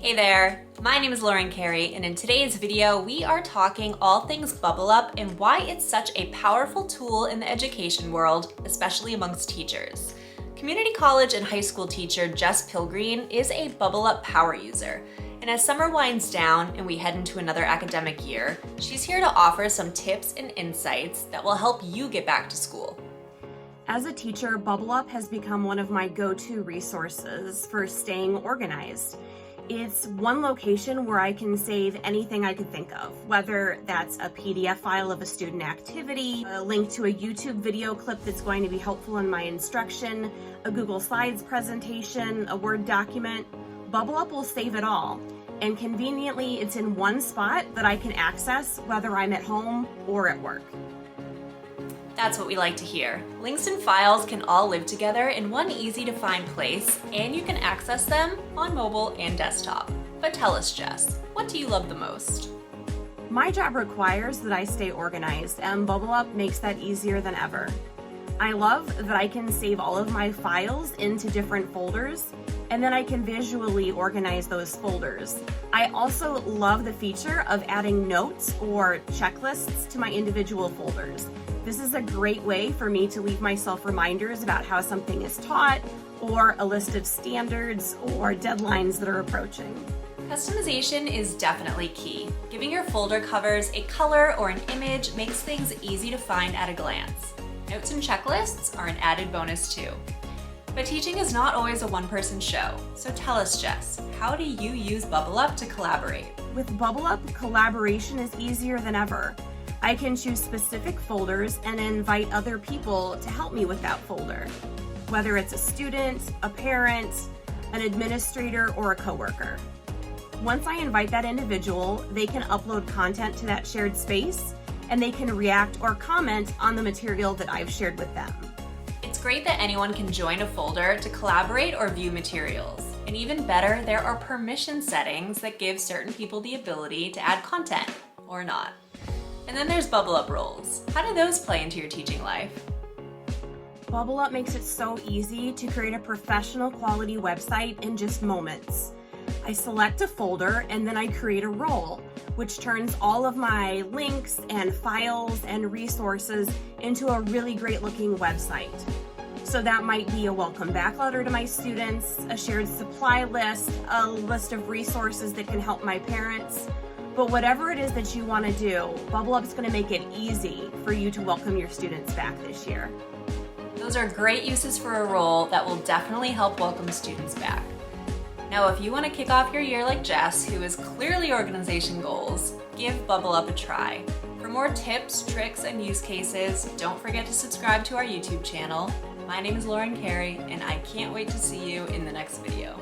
Hey there, my name is Lauren Carey, and in today's video we are talking all things Bubble Up and why it's such a powerful tool in the education world, especially amongst teachers. Community college and high school teacher Jess Pilgreen is a Bubble Up power user, and as summer winds down and we head into another academic year, she's here to offer some tips and insights that will help you get back to school. As a teacher, Bubble Up has become one of my go-to resources for staying organized. It's one location where I can save anything I could think of, whether that's a PDF file of a student activity, a link to a YouTube video clip that's going to be helpful in my instruction, a Google Slides presentation, a Word document. Bubble Up will save it all. And conveniently, it's in one spot that I can access whether I'm at home or at work. That's what we like to hear. Links and files can all live together in one easy to find place, and you can access them on mobile and desktop. But tell us, Jess, what do you love the most? My job requires that I stay organized, and Bubble Up makes that easier than ever. I love that I can save all of my files into different folders, and then I can visually organize those folders. I also love the feature of adding notes or checklists to my individual folders. This is a great way for me to leave myself reminders about how something is taught, or a list of standards or deadlines that are approaching. Customization is definitely key. Giving your folder covers a color or an image makes things easy to find at a glance. Notes and checklists are an added bonus too. But teaching is not always a one-person show, so tell us, Jess, how do you use Bubble Up to collaborate? With Bubble Up, collaboration is easier than ever. I can choose specific folders and invite other people to help me with that folder, whether it's a student, a parent, an administrator, or a coworker. Once I invite that individual, they can upload content to that shared space, and they can react or comment on the material that I've shared with them. It's great that anyone can join a folder to collaborate or view materials. And even better, there are permission settings that give certain people the ability to add content, or not. And then there's Bubble Up roles. How do those play into your teaching life? Bubble Up makes it so easy to create a professional quality website in just moments. I select a folder and then I create a role, which turns all of my links and files and resources into a really great looking website. So that might be a welcome back letter to my students, a shared supply list, a list of resources that can help my parents. But whatever it is that you want to do, Bubble Up is going to make it easy for you to welcome your students back this year. Those are great uses for a role that will definitely help welcome students back. Now, if you want to kick off your year like Jess, who has clearly organization goals, give Bubble Up a try. For more tips, tricks, and use cases, don't forget to subscribe to our YouTube channel. My name is Lauren Carey, and I can't wait to see you in the next video.